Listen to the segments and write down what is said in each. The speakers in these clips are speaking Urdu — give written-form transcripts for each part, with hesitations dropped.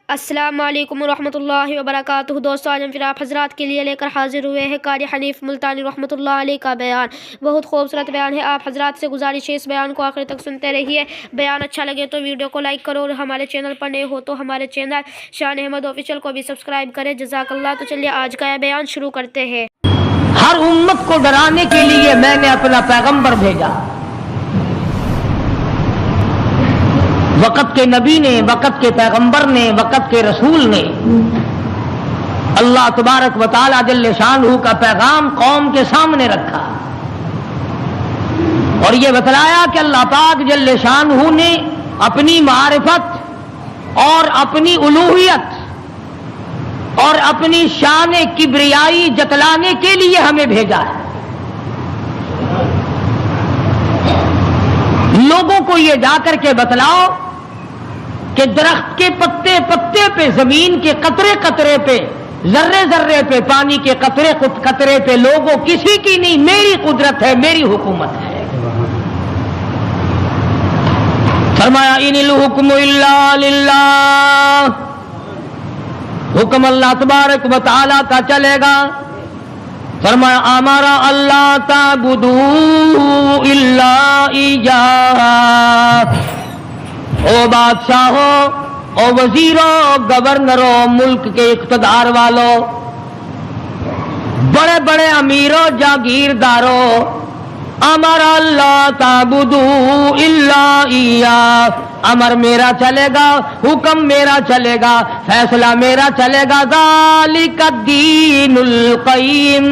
السلام علیکم ورحمۃ اللہ وبرکاتہ۔ دوستو آج ہم پھر آپ حضرات کے لیے لے کر حاضر ہوئے ہیں قاری حنیف ملتانی رحمۃ اللہ علیہ کا بیان۔ بہت خوبصورت بیان ہے، آپ حضرات سے گزارش ہے اس بیان کو آخر تک سنتے رہیے۔ بیان اچھا لگے تو ویڈیو کو لائک کرو اور ہمارے چینل پر نئے ہو تو ہمارے چینل شان احمد آفیشیل کو بھی سبسکرائب کریں، جزاک اللہ۔ تو چلیے آج کا یہ بیان شروع کرتے ہیں۔ ہر امت کو ڈرانے کے لیے میں نے اپنا پیغمبر بھیجا، وقت کے نبی نے، وقت کے پیغمبر نے، وقت کے رسول نے اللہ تبارک و تعالی جل شانہ کا پیغام قوم کے سامنے رکھا اور یہ بتلایا کہ اللہ پاک جل شانہ نے اپنی معرفت اور اپنی الوہیت اور اپنی شان کبریائی جتلانے کے لیے ہمیں بھیجا ہے۔ لوگوں کو یہ جا کر کے بتلاؤ کہ درخت کے پتے پتے پہ، زمین کے قطرے قطرے پہ، ذرے ذرے پہ، پانی کے قطرے قطرے پہ لوگوں کسی کی نہیں، میری قدرت ہے، میری حکومت ہے۔ فرمایا ان الحکم الا للہ، حکم اللہ تبارک و تعالی کا چلے گا۔ فرمایا امرا اللہ تعبدوا الا ایاہ، او بادشاہوں، او وزیروں، گورنروں، ملک کے اقتدار والوں، بڑے بڑے امیروں، جاگیرداروں، امر اللہ تعبدوا الا ایاہ، امر میرا چلے گا، حکم میرا چلے گا، فیصلہ میرا چلے گا۔ ذالک الدین القیم،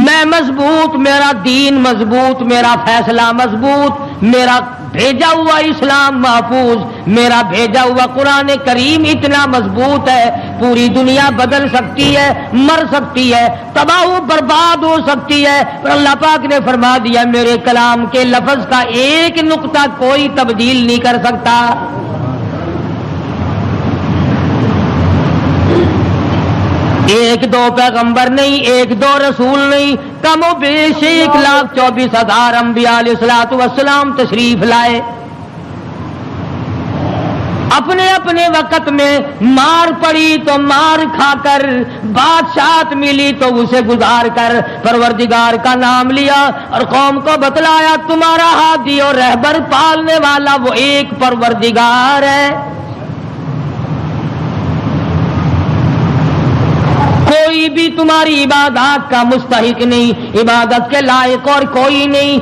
میں مضبوط، میرا دین مضبوط، میرا فیصلہ مضبوط، میرا بھیجا ہوا اسلام محفوظ، میرا بھیجا ہوا قرآن کریم اتنا مضبوط ہے، پوری دنیا بدل سکتی ہے، مر سکتی ہے، تباہ و برباد ہو سکتی ہے، پر اللہ پاک نے فرما دیا میرے کلام کے لفظ کا ایک نقطہ کوئی تبدیل نہیں کر سکتا۔ ایک دو پیغمبر نہیں، ایک دو رسول نہیں، کم و بیش 1,24,000 انبیاء علیہ الصلوۃ والسلام تشریف لائے۔ اپنے اپنے وقت میں مار پڑی تو مار کھا کر، بادشاہت ملی تو اسے گزار کر پروردگار کا نام لیا اور قوم کو بتلایا تمہارا ہادی اور رہبر پالنے والا وہ ایک پروردگار ہے۔ کوئی بھی تمہاری عبادات کا مستحق نہیں، عبادت کے لائق اور کوئی نہیں،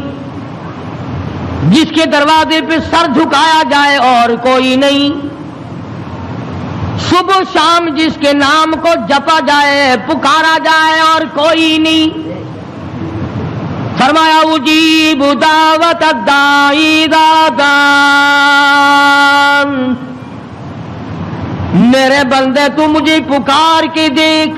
جس کے دروازے پہ سر جھکایا جائے اور کوئی نہیں، صبح شام جس کے نام کو جپا جائے، پکارا جائے اور کوئی نہیں۔ فرمایا اجیب دعوت الداعی اذا دعان، میرے بندے تو مجھے پکار کے دیکھ،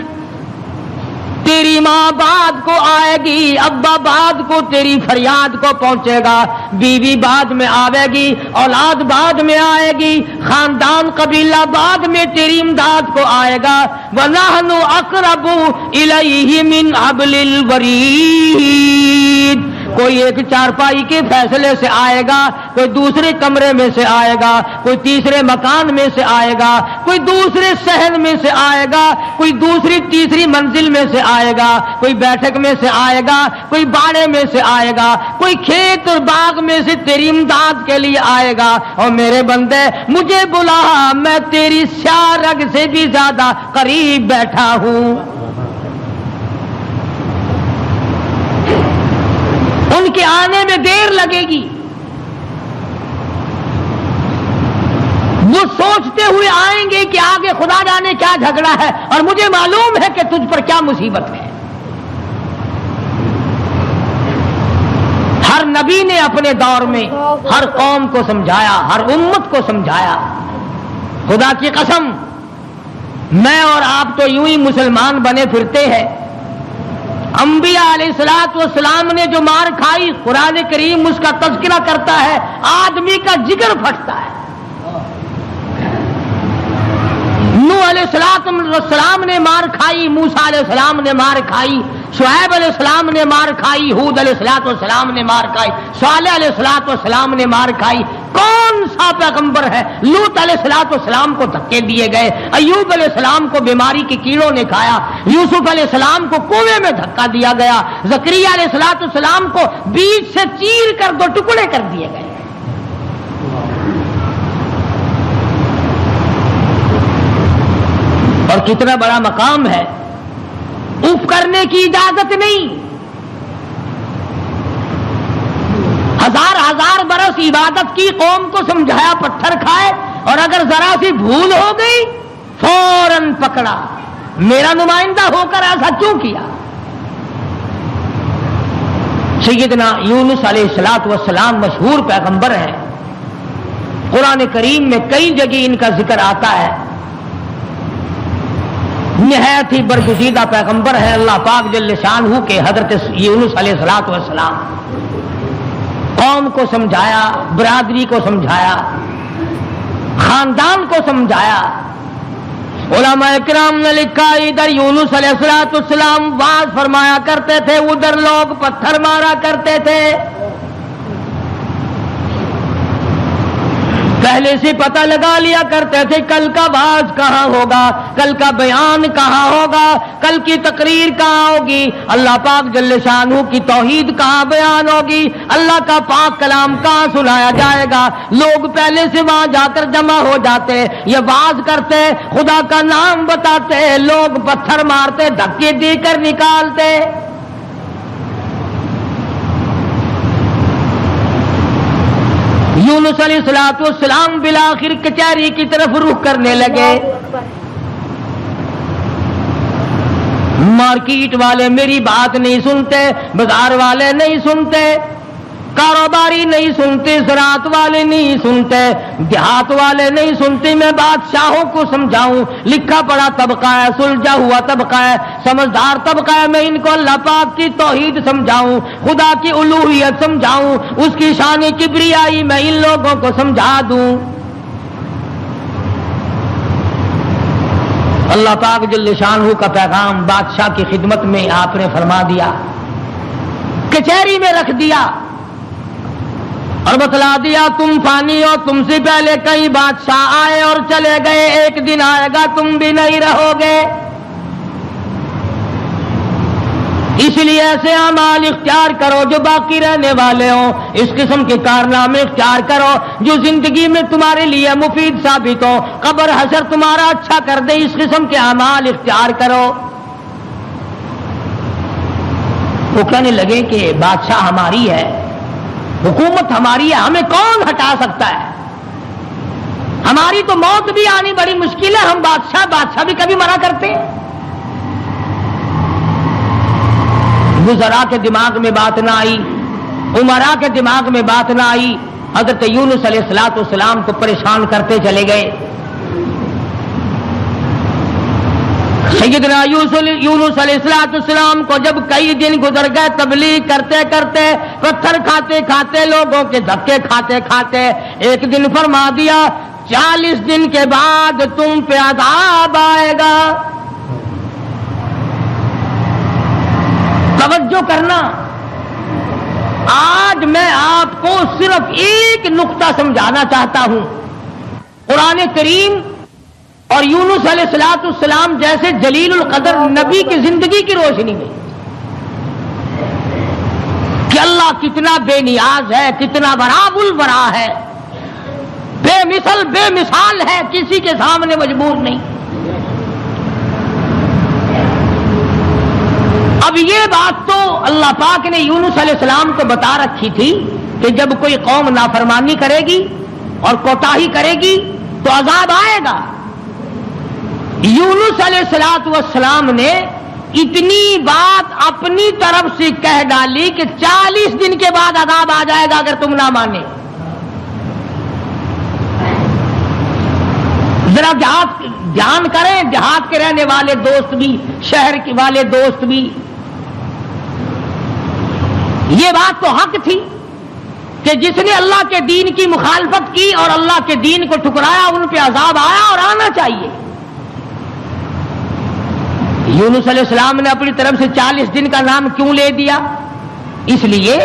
تیری ماں بعد کو آئے گی، ابا بعد کو تیری فریاد کو پہنچے گا، بیوی بعد میں آئے گی، اولاد بعد میں آئے گی، خاندان قبیلہ بعد میں تیری امداد کو آئے گا۔ وَنَحْنُ أَقْرَبُ إِلَيْهِ مِنْ حَبْلِ الْوَرِيدِ، کوئی ایک چارپائی کے فیصلے سے آئے گا، کوئی دوسرے کمرے میں سے آئے گا، کوئی تیسرے مکان میں سے آئے گا، کوئی دوسرے صحن میں سے آئے گا، کوئی دوسری تیسری منزل میں سے آئے گا، کوئی بیٹھک میں سے آئے گا، کوئی باڑے میں سے آئے گا، کوئی کھیت اور باغ میں سے تیری امداد کے لیے آئے گا۔ اور میرے بندے مجھے بلا، میں تیری سیاہ رگ سے بھی زیادہ قریب بیٹھا ہوں۔ ان کے آنے میں دیر لگے گی، وہ سوچتے ہوئے آئیں گے کہ آگے خدا جانے کیا جھگڑا ہے اور مجھے معلوم ہے کہ تجھ پر کیا مصیبت ہے۔ ہر نبی نے اپنے دور میں ہر قوم کو سمجھایا، ہر امت کو سمجھایا۔ خدا کی قسم میں اور آپ تو یوں ہی مسلمان بنے پھرتے ہیں، انبیاء علیہ الصلوۃ والسلام نے جو مار کھائی، قرآن کریم اس کا تذکرہ کرتا ہے، آدمی کا جگر پھٹتا ہے۔ نوح علیہ السلام نے مار کھائی، موسیٰ علیہ السلام نے مار کھائی، شعیب علیہ السلام نے مار کھائی، ہود علیہ السلام نے مار کھائی، صالح علیہ السلام نے مار کھائی۔ کون سا پیغمبر ہے؟ لوط علیہ السلام کو دھکے دیے گئے، ایوب علیہ السلام کو بیماری کے کیڑوں نے کھایا، یوسف علیہ السلام کو کنویں میں دھکا دیا گیا، زکریا علیہ السلام کو بیچ سے چیر کر 2 ٹکڑے کر دیے گئے۔ اور کتنا بڑا مقام ہے، اف کرنے کی اجازت نہیں۔ ہزار برس عبادت کی، قوم کو سمجھایا پتھر کھائے، اور اگر ذرا سی بھول ہو گئی فوراً پکڑا، میرا نمائندہ ہو کر ایسا کیوں کیا؟ سیدنا یونس علیہ السلام مشہور پیغمبر ہیں، قرآن کریم میں کئی جگہ ان کا ذکر آتا ہے، نہایت ہی برگزیدہ پیغمبر ہے اللہ پاک جل شانہ کے حضرت یونس علیہ السلام۔ قوم کو سمجھایا، برادری کو سمجھایا، خاندان کو سمجھایا۔ علماء کرام نے لکھا ادھر یونس علیہ السلام واز فرمایا کرتے تھے، ادھر لوگ پتھر مارا کرتے تھے۔ پہلے سے پتہ لگا لیا کرتے تھے کل کا واز کہاں ہوگا، کل کا بیان کہاں ہوگا، کل کی تقریر کہاں ہوگی، اللہ پاک جل شانہ کی توحید کہاں بیان ہوگی، اللہ کا پاک کلام کہاں سنایا جائے گا۔ لوگ پہلے سے وہاں جا کر جمع ہو جاتے، یہ واز کرتے، خدا کا نام بتاتے، لوگ پتھر مارتے، دھکے دے کر نکالتے۔ یونس علیہ السلام بالآخر کچہری کی طرف رخ کرنے لگے۔ مارکیٹ والے میری بات نہیں سنتے، بازار والے نہیں سنتے، کاروباری نہیں سنتے، زراعت والے نہیں سنتے، دیہات والے نہیں سنتے، میں بادشاہوں کو سمجھاؤں، لکھا پڑھا طبقہ ہے، سلجھا ہوا طبقہ ہے، سمجھدار طبقہ ہے، میں ان کو اللہ پاک کی توحید سمجھاؤں، خدا کی الوہیت سمجھاؤں، اس کی شان کبریائی میں ان لوگوں کو سمجھا دوں۔ اللہ پاک جل شانہ کا پیغام بادشاہ کی خدمت میں آپ نے فرما دیا، کچہری میں رکھ دیا اور بتلا دیا تم فانی ہو، تم سے پہلے کئی بادشاہ آئے اور چلے گئے، ایک دن آئے گا تم بھی نہیں رہو گے، اس لیے ایسے اعمال اختیار کرو جو باقی رہنے والے ہوں، اس قسم کے کارنامے اختیار کرو جو زندگی میں تمہارے لیے مفید ثابت ہو، قبر حشر تمہارا اچھا کر دے، اس قسم کے اعمال اختیار کرو۔ وہ کہنے لگے کہ بادشاہ ہماری ہے، حکومت ہماری ہے، ہمیں کون ہٹا سکتا ہے، ہماری تو موت بھی آنی بڑی مشکل ہے، ہم بادشاہ بھی کبھی منع کرتے ہیں۔ وزراء کے دماغ میں بات نہ آئی، امراء کے دماغ میں بات نہ آئی، حضرت یونس علیہ السلام کو پریشان کرتے چلے گئے۔ سیدنا یونس علیہ السلام کو جب کئی دن گزر گئے تبلیغ کرتے کرتے، پتھر کھاتے کھاتے، لوگوں کے دھکے کھاتے کھاتے، ایک دن فرما دیا 40 دن کے بعد تم پہ عذاب آئے گا۔ توجہ کرنا، آج میں آپ کو صرف ایک نقطہ سمجھانا چاہتا ہوں، قرآن کریم اور یونس علیہ السلام جیسے جلیل القدر نبی کی زندگی کی روشنی میں کہ اللہ کتنا بے نیاز ہے، کتنا براب البرا ہے، بے مثل بے مثال ہے، کسی کے سامنے مجبور نہیں۔ اب یہ بات تو اللہ پاک نے یونس علیہ السلام کو بتا رکھی تھی کہ جب کوئی قوم نافرمانی کرے گی اور کوتاہی کرے گی تو عذاب آئے گا۔ یونس علیہ السلام نے اتنی بات اپنی طرف سے کہہ ڈالی کہ 40 دن کے بعد عذاب آ جائے گا اگر تم نہ مانے۔ ذرا دھیان کریں، دیہات کے رہنے والے دوست بھی، شہر کے والے دوست بھی، یہ بات تو حق تھی کہ جس نے اللہ کے دین کی مخالفت کی اور اللہ کے دین کو ٹھکرایا ان پہ عذاب آیا اور آنا چاہیے۔ یونس علیہ السلام نے اپنی طرف سے 40 دن کا نام کیوں لے دیا؟ اس لیے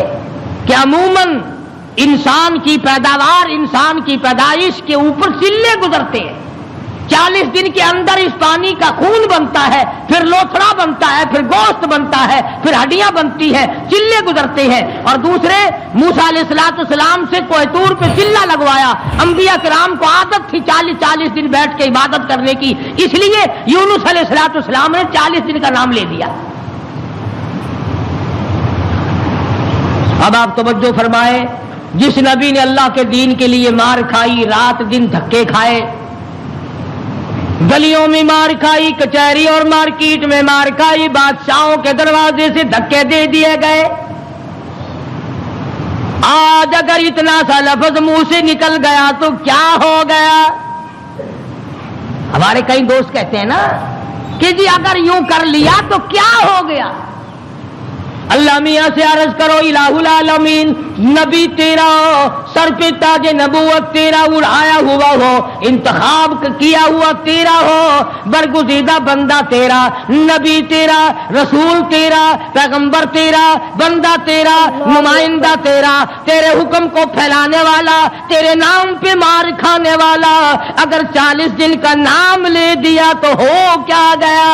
کہ عموماً انسان کی پیداوار، انسان کی پیدائش کے اوپر چلے گزرتے ہیں۔ 40 دن کے اندر اس پانی کا خون بنتا ہے، پھر لوتھڑا بنتا ہے، پھر گوشت بنتا ہے، پھر ہڈیاں بنتی ہے، چلے گزرتے ہیں۔ اور دوسرے موسیٰ علیہ السلام سے کوہ طور پہ چلہ لگوایا۔ انبیاء کرام کو عادت تھی 40 دن بیٹھ کے عبادت کرنے کی، اس لیے یونس علیہ السلام نے 40 دن کا نام لے دیا۔ اب آپ توجہ فرمائیں، جس نبی نے اللہ کے دین کے لیے مار کھائی، رات دن دھکے کھائے، گلیوں میں مار کھائی، کچہری اور مارکیٹ میں مار کھائی، بادشاہوں کے دروازے سے دھکے دے دیے گئے، آج اگر اتنا سا لفظ منہ سے نکل گیا تو کیا ہو گیا؟ ہمارے کئی دوست کہتے ہیں نا کہ جی اگر یوں کر لیا تو کیا ہو گیا؟ اللہ میاں سے عرض کرو الہ العالمین، نبی تیرا سر پہ تاج نبوت تیرا اڑایا ہوا ہو، انتخاب کیا ہوا تیرا ہو، برگزیدہ بندہ تیرا، نبی تیرا، رسول تیرا، پیغمبر تیرا، بندہ تیرا، نمائندہ تیرا، تیرے حکم کو پھیلانے والا، تیرے نام پہ مار کھانے والا، اگر 40 دن کا نام لے دیا تو ہو کیا گیا؟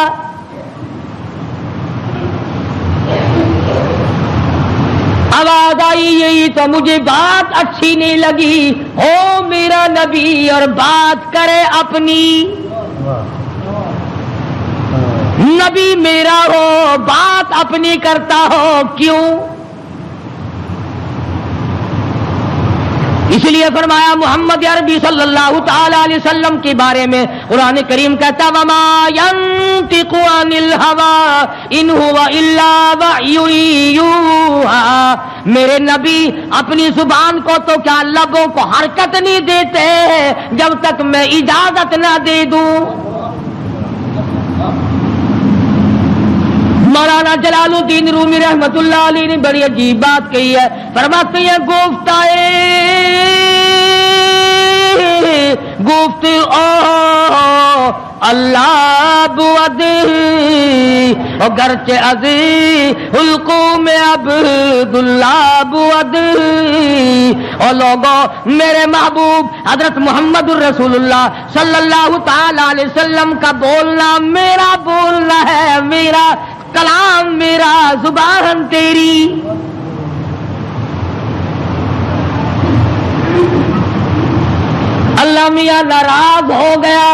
آواز آئی یہی تو مجھے بات اچھی نہیں لگی، ہو میرا نبی اور بات کرے اپنی، نبی میرا ہو بات اپنی کرتا ہو کیوں؟ اس لیے فرمایا محمد عربی صلی اللہ تعالی علیہ وسلم کے بارے میں قرآن کریم کہتا وما ينطق عن الهوى ان هو الا وحی یوحی، میرے نبی اپنی زبان کو تو کیا لبوں کو حرکت نہیں دیتے جب تک میں اجازت نہ دے دوں۔ مولانا جلال الدین رومی رحمت اللہ علیہ نے بڑی عجیب بات کہی ہے، فرماتے ہیں گفت اللہ بود گرچہ عزی حلقوں میں عبداللہ بود، اور لوگوں میرے محبوب حضرت محمد الرسول اللہ صلی اللہ تعالی علیہ وسلم کا بولنا میرا بولنا ہے، میرا کلام میرا زبان تیری۔ اللہ میاں ناراض ہو گیا،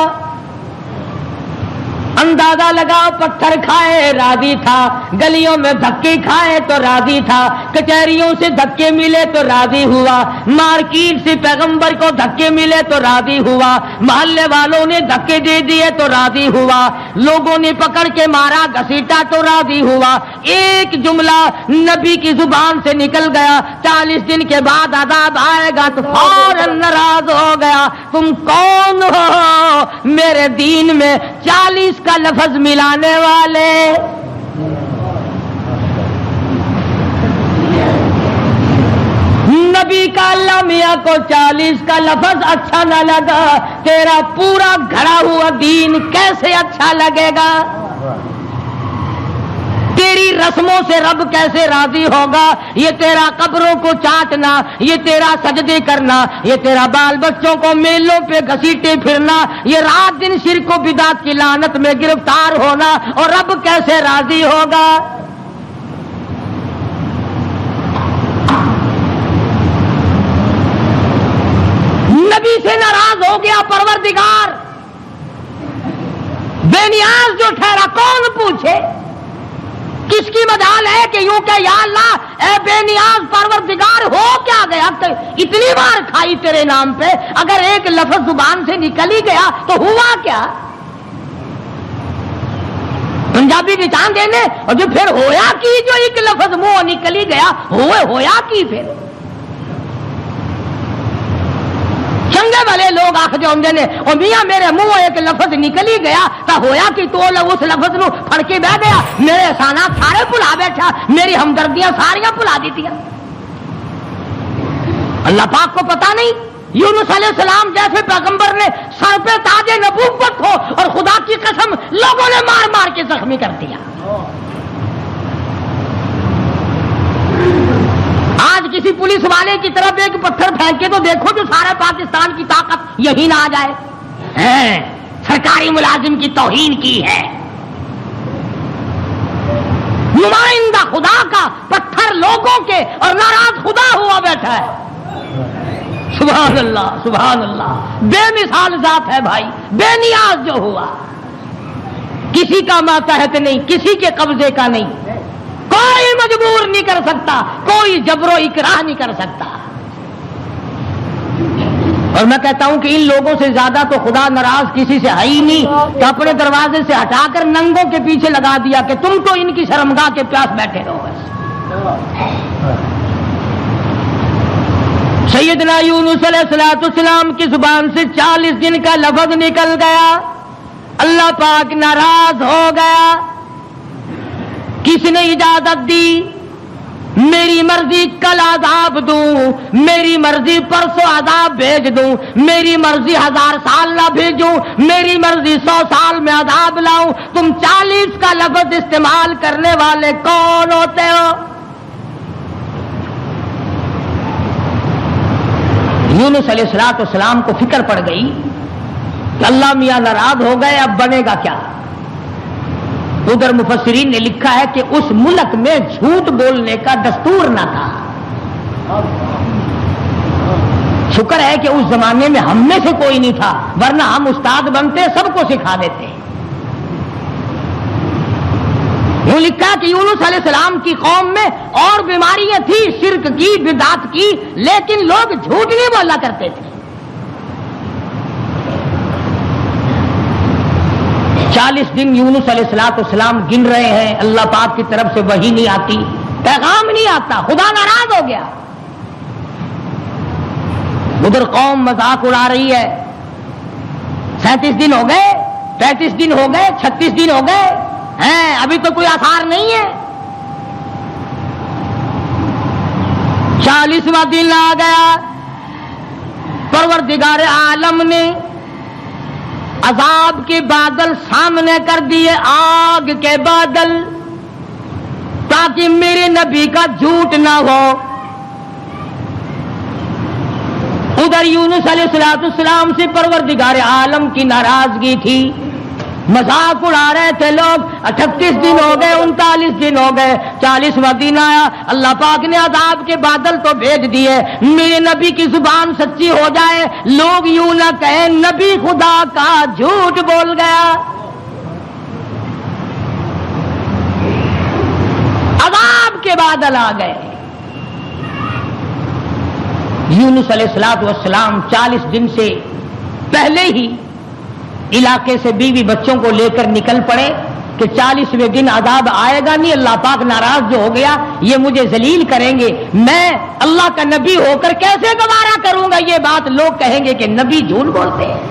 اندازہ لگاؤ پتھر کھائے راضی تھا، گلیوں میں دھکے کھائے تو راضی تھا، کچہریوں سے دھکے ملے تو راضی ہوا، مارکیٹ سے پیغمبر کو دھکے ملے تو راضی ہوا، محلے والوں نے دھکے دے دیے تو راضی ہوا، لوگوں نے پکڑ کے مارا گھسیٹا تو راضی ہوا، ایک جملہ نبی کی زبان سے نکل گیا 40 دن کے بعد عذاب آئے گا تو فوراً ناراض ہو گیا، تم کون ہو میرے دین میں 40 کا لفظ ملانے والے؟ نبی کا اللہ میاں کو 40 کا لفظ اچھا نہ لگا، تیرا پورا گھڑا ہوا دین کیسے اچھا لگے گا؟ تیری رسموں سے رب کیسے راضی ہوگا؟ یہ تیرا قبروں کو چاٹنا، یہ تیرا سجدے کرنا، یہ تیرا بال بچوں کو میلوں پہ گھسیٹے پھرنا، یہ رات دن شرک و بدعت کی لعنت میں گرفتار ہونا، اور رب کیسے راضی ہوگا؟ نبی سے ناراض ہو گیا پروردگار، بے نیاز جو ٹھہرا کون پوچھے؟ کس کی مجال ہے کہ یوں کہ یا اللہ اے بے نیاز پروردگار ہو کیا گیا؟ اتنی بار کھائی تیرے نام پہ، اگر ایک لفظ زبان سے نکل ہی گیا تو ہوا کیا؟ پنجابی نشان دینے اور جو پھر ہویا کی، جو ایک لفظ منہ نکل ہی گیا ہویا کی پھر چنگے والے لوگ آخ جو نے اور میاں میرے منہ ایک لفظ نکل ہی گیا تو ہویا کہ تو اس لفظ نو پھڑ کے بہ گیا، میرے احسانات سارے بھلا بیٹھا، میری ہمدردیاں ساریاں بھلا دیتی۔ اللہ پاک کو پتا نہیں یونس علیہ السلام جیسے پیغمبر نے سر پہ تاج نبوت ہو اور خدا کی قسم لوگوں نے مار مار کے زخمی کر دیا۔ آج کسی کسی پولیس والے کی طرف ایک پتھر پھینکے تو دیکھو جو سارا پاکستان کی طاقت یہی نہ آ جائے. سرکاری ملازم کی توہین کی ہے. نمائندہ خدا کا پتھر لوگوں کے اور ناراض خدا ہوا بیٹھا ہے. سبحان اللہ سبحان اللہ. بے مثال ذات ہے بھائی, بے نیاز جو ہوا, کسی کا ماتحت نہیں, کسی کے قبضے کا نہیں, کوئی مجبور نہیں کر سکتا, کوئی جبر و اکراہ نہیں کر سکتا. اور میں کہتا ہوں کہ ان لوگوں سے زیادہ تو خدا ناراض کسی سے ہے ہی نہیں کہ اپنے دروازے سے ہٹا کر ننگوں کے پیچھے لگا دیا کہ تم تو ان کی شرمگاہ کے پیاس بیٹھے رہو. سیدنا یونس علیہ السلام کی زبان سے 40 دن کا لفظ نکل گیا, اللہ پاک ناراض ہو گیا. کس نے اجازت دی؟ میری مرضی کل عذاب دوں, میری مرضی پرسوں عذاب بھیج دوں, میری مرضی 1000 سال نہ بھیجوں, میری مرضی 100 سال میں عذاب لاؤں. تم 40 کا لفظ استعمال کرنے والے کون ہوتے ہو؟ یونس علیہ السلام کو فکر پڑ گئی کہ اللہ میاں ناراض ہو گئے, اب بنے گا کیا؟ ادھر مفسرین نے لکھا ہے کہ اس ملک میں جھوٹ بولنے کا دستور نہ تھا. شکر ہے کہ اس زمانے میں ہم میں سے کوئی نہیں تھا, ورنہ ہم استاد بنتے سب کو سکھا دیتے. یوں لکھا کہ یونس علیہ السلام کی قوم میں اور بیماریاں تھیں, شرک کی, بدعت کی, لیکن لوگ جھوٹ نہیں بولا کرتے تھے. 40 دن یونس علیہ السلام گن رہے ہیں, اللہ پاک کی طرف سے وحی نہیں آتی, پیغام نہیں آتا, خدا ناراض ہو گیا. ادھر قوم مذاق اڑا رہی ہے. 37 دن ہو گئے, 35 دن ہو گئے, 36 دن ہو گئے ہیں, ابھی تو کوئی آثار نہیں ہے. 40واں دن آ گیا, پروردگار عالم نے عذاب کے بادل سامنے کر دیے, آگ کے بادل, تاکہ میرے نبی کا جھوٹ نہ ہو. ادھر یونس علیہ السلام سے پروردگار عالم کی ناراضگی تھی, مذاق اڑا رہے تھے لوگ. 38 دن ہو گئے, 39 دن ہو گئے, 40واں دن آیا, اللہ پاک نے عذاب کے بادل تو بھیج دیے. میرے نبی کی زبان سچی ہو جائے, لوگ یوں نہ کہیں نبی خدا کا جھوٹ بول گیا. عذاب کے بادل آ گئے. یونس علیہ السلام 40 دن سے پہلے ہی علاقے سے بیوی بچوں کو لے کر نکل پڑے کہ 40ویں دن عذاب آئے گا نہیں, اللہ پاک ناراض جو ہو گیا, یہ مجھے ذلیل کریں گے, میں اللہ کا نبی ہو کر کیسے گوارا کروں گا یہ بات, لوگ کہیں گے کہ نبی جھوٹ بولتے ہیں.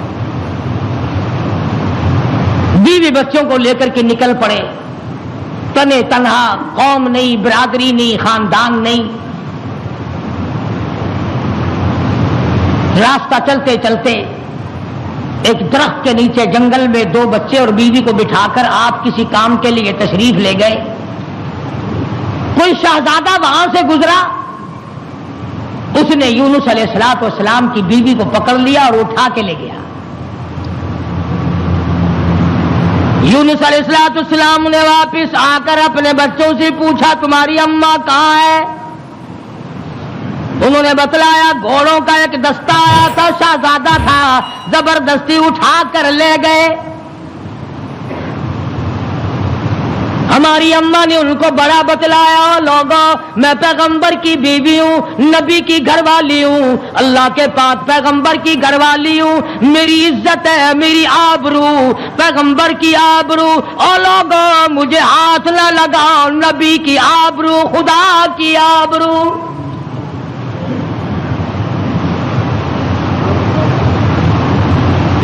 بیوی بچوں کو لے کر کے نکل پڑے, تنے تنہا, قوم نہیں, برادری نہیں, خاندان نہیں. راستہ چلتے چلتے ایک درخت کے نیچے جنگل میں 2 بچے اور بیوی کو بٹھا کر آپ کسی کام کے لیے تشریف لے گئے. کوئی شہزادہ وہاں سے گزرا, اس نے یونس علیہ السلام کی بیوی کو پکڑ لیا اور اٹھا کے لے گیا. یونس علیہ السلام نے واپس آ کر اپنے بچوں سے پوچھا تمہاری اماں کہاں ہے؟ انہوں نے بتلایا گھوڑوں کا ایک دستہ آیا تھا, شہزادہ تھا, زبردستی اٹھا کر لے گئے. ہماری اماں نے ان کو بڑا بتلایا, لوگوں میں پیغمبر کی بیوی ہوں, نبی کی گھر والی ہوں, اللہ کے پاک پیغمبر کی گھر والی ہوں, میری عزت ہے, میری آبرو, پیغمبر کی آبرو, اور لوگوں مجھے ہاتھ نہ لگاؤ, نبی کی آبرو, خدا کی آبرو.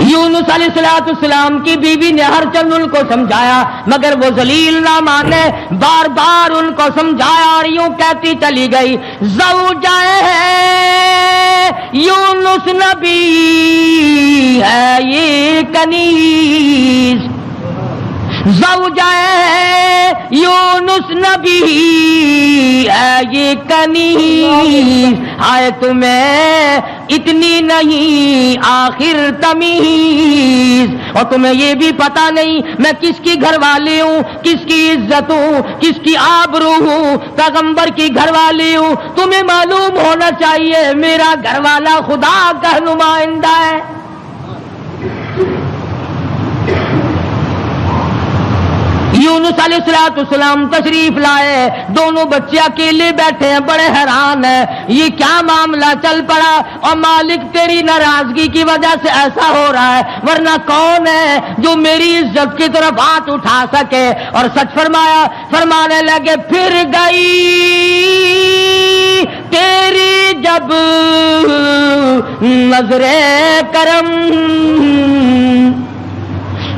یونس علیہ السلام کی بیوی نے ہر چند ان کو سمجھایا, مگر وہ ذلیل نہ مانے, بار بار ان کو سمجھایا اور یوں کہتی چلی گئی زوجہ ہے یونس نبی ہے یہ کنیز, زوجائے یونس نبی ہے یہ کنیز، ہائے تمہیں اتنی نہیں آخر تمیز، اور تمہیں یہ بھی پتا نہیں میں کس کی گھر والی ہوں، کس کی عزت ہوں، کس کی آبرو ہوں، پیغمبر کی گھر والی ہوں۔ تمہیں معلوم ہونا چاہیے میرا گھر والا خدا کا نمائندہ ہے۔ یونس علیہ السلام تشریف لائے، دونوں بچے اکیلے بیٹھے ہیں، بڑے حیران ہیں یہ کیا معاملہ چل پڑا، اور مالک تیری ناراضگی کی وجہ سے ایسا ہو رہا ہے، ورنہ کون ہے جو میری عزت کی طرف ہاتھ اٹھا سکے؟ اور سچ فرمایا، فرمانے لگے پھر گئی تیری جب نظر کرم۔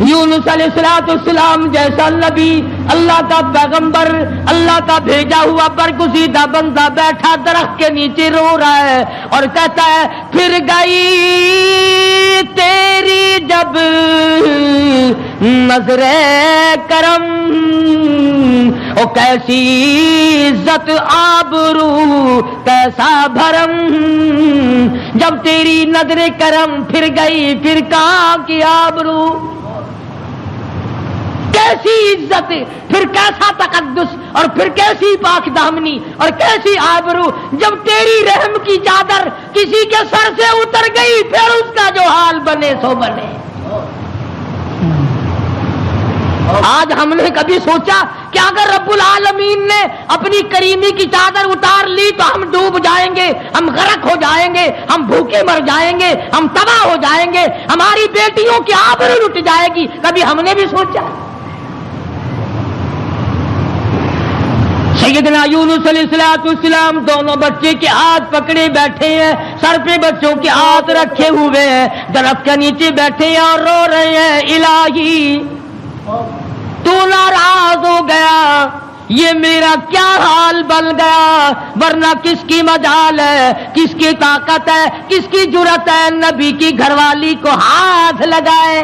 یونس علیہ السلام جیسا نبی، اللہ کا پیغمبر، اللہ کا بھیجا ہوا برگزیدہ بندہ بیٹھا درخت کے نیچے رو رہا ہے اور کہتا ہے پھر گئی تیری جب نظر کرم، او کیسی عزت آبرو کیسا بھرم، جب تیری نظر کرم پھر گئی پھر کہاں کی آبرو، کیسی عزت، پھر کیسا تقدس، اور پھر کیسی پاک دامنی اور کیسی آبرو، جب تیری رحم کی چادر کسی کے سر سے اتر گئی پھر اس کا جو حال بنے سو بنے۔ آج ہم نے کبھی سوچا کہ اگر رب العالمین نے اپنی کریمی کی چادر اتار لی تو ہم ڈوب جائیں گے، ہم غرق ہو جائیں گے، ہم بھوکے مر جائیں گے، ہم تباہ ہو جائیں گے، ہماری بیٹیوں کی آبرو لٹ جائے گی؟ کبھی ہم نے بھی سوچا؟ سیدنا یونس علیہ السلام دونوں بچے کے ہاتھ پکڑے بیٹھے ہیں، سر پہ بچوں کے ہاتھ رکھے ہوئے ہیں، درخت کے نیچے بیٹھے ہیں اور رو رہے ہیں الہی تو ناراض ہو گیا، یہ میرا کیا حال بن گیا، ورنہ کس کی مجال ہے، کس کی طاقت ہے، کس کی جرأت ہے نبی کی گھر والی کو ہاتھ لگائے؟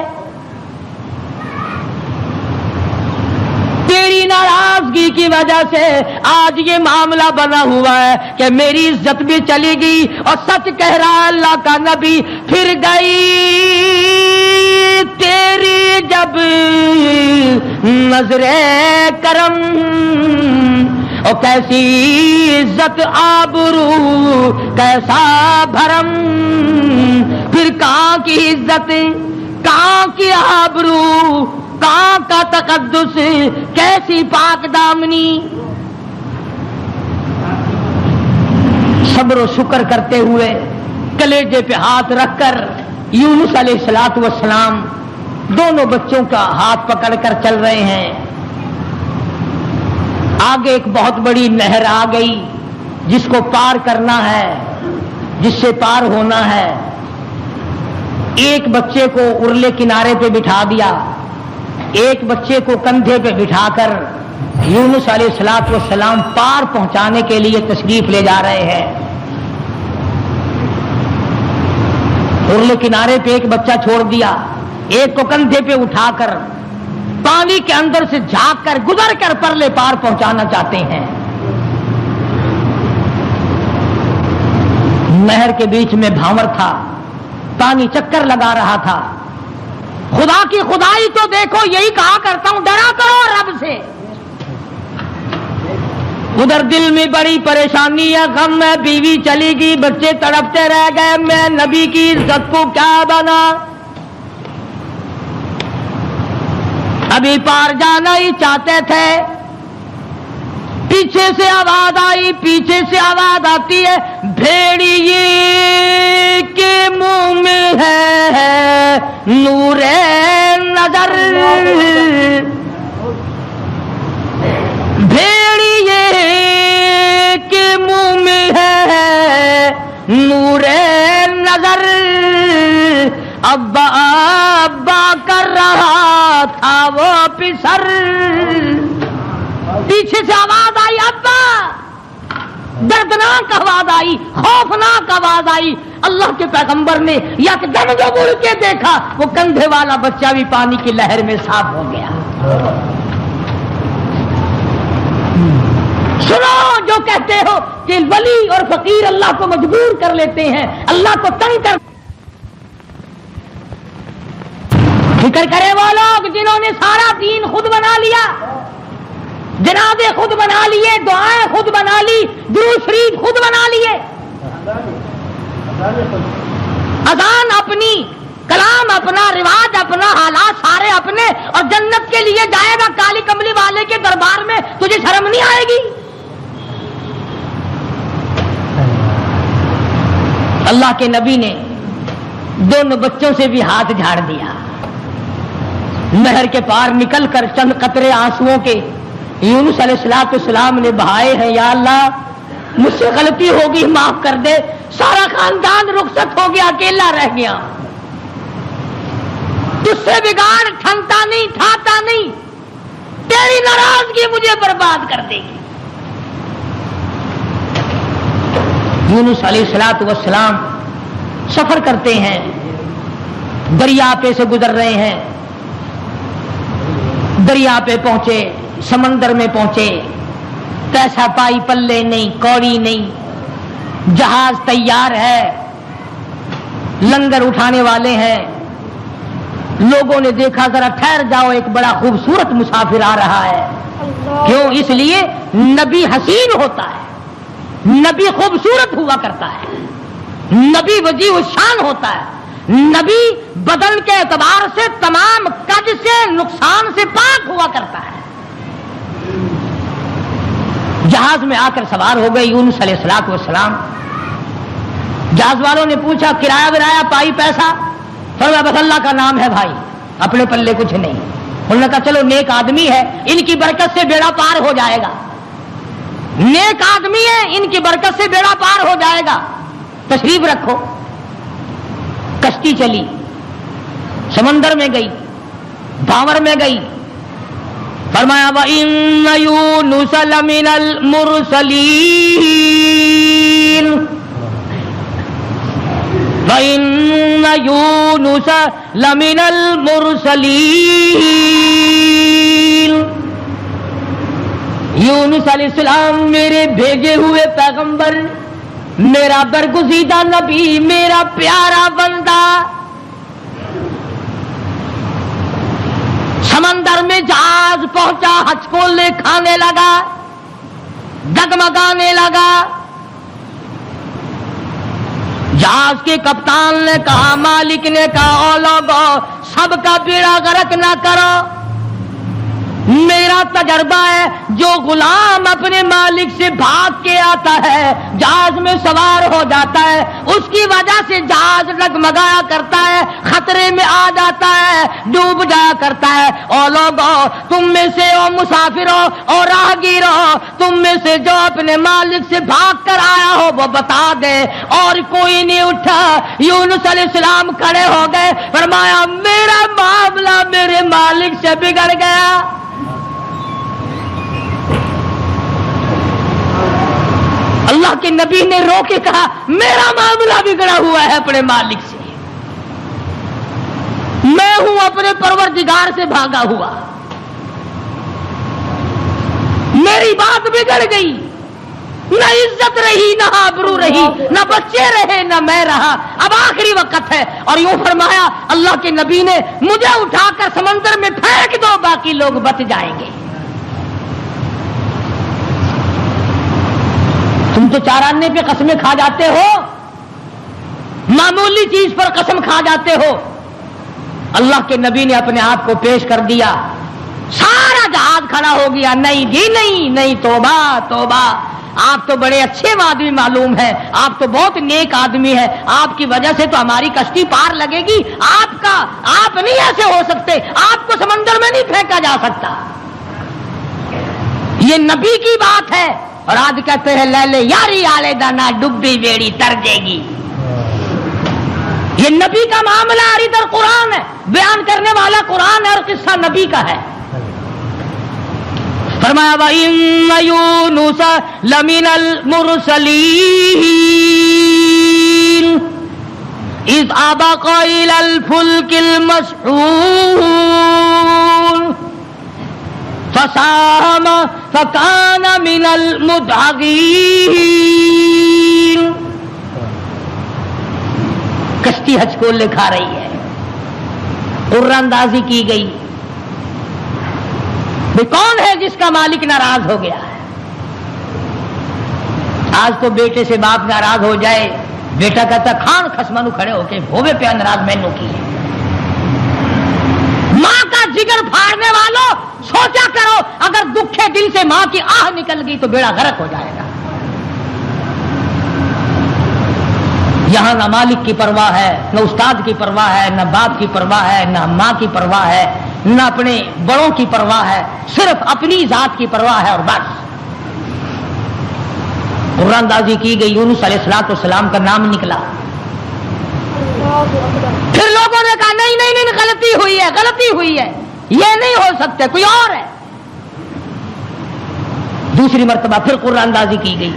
تیری ناراضگی کی وجہ سے آج یہ معاملہ بنا ہوا ہے کہ میری عزت بھی چلی گئی، اور سچ کہہ رہا اللہ کا نبی پھر گئی تیری جب نظر کرم، اور کیسی عزت آبرو کیسا بھرم، پھر کہاں کی عزت، کہاں کی آبرو، کہاں کا تقدس، کیسی پاک دامنی۔ صبر و شکر کرتے ہوئے کلیجے پہ ہاتھ رکھ کر یونس علیہ السلام دونوں بچوں کا ہاتھ پکڑ کر چل رہے ہیں۔ آگے ایک بہت بڑی نہر آ گئی جس کو پار کرنا ہے، جس سے پار ہونا ہے۔ ایک بچے کو ارلے کنارے پہ بٹھا دیا، ایک بچے کو کندھے پہ بٹھا کر یونس علیہ السلام پار پہنچانے کے لیے تشریف لے جا رہے ہیں۔ ارلے کنارے پہ ایک بچہ چھوڑ دیا، ایک کو کندھے پہ اٹھا کر پانی کے اندر سے جھانک کر گزر کر پرلے پار پہنچانا چاہتے ہیں۔ نہر کے بیچ میں بھاور تھا، پانی چکر لگا رہا تھا۔ خدا کی خدائی تو دیکھو، یہی کہا کرتا ہوں ڈرا کرو رب سے۔ ادھر دل میں بڑی پریشانی ہے، غم ہے، بیوی چلی گئی، بچے تڑپتے رہ گئے، میں نبی کی عزت کو کیا بنا، ابھی پار جانا ہی چاہتے تھے۔ پیچھے سے آواز آئی، پیچھے سے آواز آتی ہے، بھیڑیے کے منہ میں ہے نور نظر، بھیڑیے کے منہ میں ہے نور نظر، ابا ابا کر رہا تھا وہ پسر۔ پیچھے سے آواز آئی، ابا دردناک آواز آئی، خوفناک آواز آئی. اللہ کے پیغمبر نے یکدم جو مڑ کے دیکھا وہ کندھے والا بچہ بھی پانی کی لہر میں صاف ہو گیا. سنو جو کہتے ہو کہ ولی اور فقیر اللہ کو مجبور کر لیتے ہیں، اللہ کو تنگ کر. فکر کرے وہ لوگ جنہوں نے سارا دین خود بنا لیا، جنازے خود بنا لیے، دعائیں خود بنا لی، درود شریف خود بنا لیے، اذان اپنی، کلام اپنا، رواج اپنا، حالات سارے اپنے، اور جنت کے لیے جائے گا کالی کملی والے کے دربار میں، تجھے شرم نہیں آئے گی؟ اللہ کے نبی نے دونوں بچوں سے بھی ہاتھ جھاڑ دیا. نہر کے پار نکل کر چند قطرے آنسوؤں کے یونس علیہ السلام نے بہائے ہیں. یا اللہ مجھ سے غلطی ہوگی، معاف کر دے. سارا خاندان رخصت ہو گیا، اکیلا رہ گیا. تجھ سے بگاڑ ٹھنتا نہیں، ٹھاتا نہیں، تیری ناراضگی مجھے برباد کر دے گی. یونس علیہ السلام سفر کرتے ہیں، دریا پہ سے گزر رہے ہیں. دریا پہ پہنچے، سمندر میں پہنچے، پیسہ پائی پلے نہیں، کوڑی نہیں، جہاز تیار ہے، لنگر اٹھانے والے ہیں. لوگوں نے دیکھا ذرا ٹھہر جاؤ، ایک بڑا خوبصورت مسافر آ رہا ہے. کیوں؟ اس لیے نبی حسین ہوتا ہے، نبی خوبصورت ہوا کرتا ہے، نبی وجیہ الشان ہوتا ہے، نبی بدن کے اعتبار سے تمام قد سے، نقصان سے پاک ہوا کرتا ہے. جہاز میں آ کر سوار ہو گئے یونس علیہ السلام. جہاز والوں نے پوچھا کرایہ ورایہ پائی پیسہ؟ فرمایا بس اللہ کا نام ہے بھائی، اپنے پلے کچھ نہیں. انہوں نے کہا چلو نیک آدمی ہے، ان کی برکت سے بیڑا پار ہو جائے گا. نیک آدمی ہے، ان کی برکت سے بیڑا پار ہو جائے گا، تشریف رکھو. کشتی چلی، سمندر میں گئی، بھاور میں گئی. فرمایا وَإِنَّ يُونُسَ لَمِنَ الْمُرْسَلِينَ وَإِنَّ يُونُسَ لَمِنَ الْمُرْسَلِينَ. یونس علیہ السلام میرے بھیجے ہوئے پیغمبر، میرا برگزیدہ نبی، میرا پیارا بندہ. سمندر میں جہاز پہنچا، ہچکولے کھانے لگا، ڈگمگانے لگا. جہاز کے کپتان نے کہا، مالک نے کہا او لوگو سب کا بیڑا غرق نہ کرو. میرا تجربہ ہے جو غلام اپنے مالک سے بھاگ کے آتا ہے، جہاز میں سوار ہو جاتا ہے، اس کی وجہ سے جہاز ڈگمگایا کرتا ہے، خطرے میں آ جاتا ہے، ڈوب جایا کرتا ہے. او لوگو تم میں سے، او مسافروں اور راہگیروں، تم میں سے جو اپنے مالک سے بھاگ کر آیا ہو وہ بتا دے. اور کوئی نہیں اٹھا. یونس علیہ السلام کھڑے ہو گئے، فرمایا میرا معاملہ میرے مالک سے بگڑ گیا. اللہ کے نبی نے رو کے کہا میرا معاملہ بگڑا ہوا ہے اپنے مالک سے، میں ہوں اپنے پروردگار سے بھاگا ہوا، میری بات بگڑ گئی، نہ عزت رہی، نہ آبرو رہی، نہ بچے رہے، نہ میں رہا، اب آخری وقت ہے. اور یوں فرمایا اللہ کے نبی نے مجھے اٹھا کر سمندر میں پھینک دو، باقی لوگ بچ جائیں گے. تم تو چارانے پہ قسمیں کھا جاتے ہو، معمولی چیز پر قسم کھا جاتے ہو. اللہ کے نبی نے اپنے آپ کو پیش کر دیا، سارا جہاز کھڑا ہو گیا. نہیں جی نہیں نہیں، توبہ توبہ، آپ تو بڑے اچھے آدمی معلوم ہیں، آپ تو بہت نیک آدمی ہیں، آپ کی وجہ سے تو ہماری کشتی پار لگے گی. آپ نہیں ایسے ہو سکتے، آپ کو سمندر میں نہیں پھینکا جا سکتا. یہ نبی کی بات ہے. اور آج کہتے ہیں لے لے یاری آلے دانا ڈبی بیڑی تر جے گی. یہ نبی کا معاملہ ادھر قرآن ہے، بیان کرنے والا قرآن ہے اور قصہ نبی کا ہے. فرمایا وَإِنَّ يُونُسَ لَمِنَ الْمُرْسَلِينَ اِذْ أَبَقَ إِلَى الْفُلْكِ الْمَشْحُونِ فَسَاهَمَ فَكَانَ مِنَ الْمُدْحَضِينَ. کشتی حج کو لکھا رہی ہے، قرآن اندازی کی گئی کہ کون ہے جس کا مالک ناراض ہو گیا ہے. آج تو بیٹے سے باپ ناراض ہو جائے، بیٹا کہتا کھان خسمانو کھڑے ہو کے ہوے پہ ناراض مینو کی ہے. ماں کا جگر پھاڑنے والوں سوچا کرو، اگر دکھے دل سے ماں کی آہ نکل گئی تو بیڑا غرق ہو جائے گا. یہاں نہ مالک کی پرواہ ہے، نہ استاد کی پرواہ ہے، نہ باپ کی پرواہ ہے، نہ ماں کی پرواہ ہے، نہ اپنے بڑوں کی پرواہ ہے، صرف اپنی ذات کی پرواہ ہے اور بس. قرآن اندازی کی گئی، یونس علیہ السلام کا نام نکلا. پھر لوگوں نے کہا نہیں نہیں نہیں، غلطی ہوئی ہے، غلطی ہوئی ہے، یہ نہیں ہو سکتے، کوئی اور ہے. دوسری مرتبہ پھر قرآن اندازی کی گئی.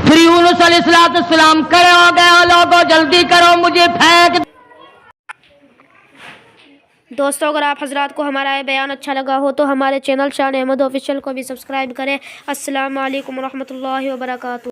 پھر یونس علیہ السلام کھڑے ہو گئے، لوگوں جلدی کرو مجھے پھینک. دوستوں اگر آپ حضرات کو ہمارا یہ بیان اچھا لگا ہو تو ہمارے چینل شان احمد آفیشیل کو بھی سبسکرائب کریں. السلام علیکم ورحمۃ اللہ وبرکاتہ.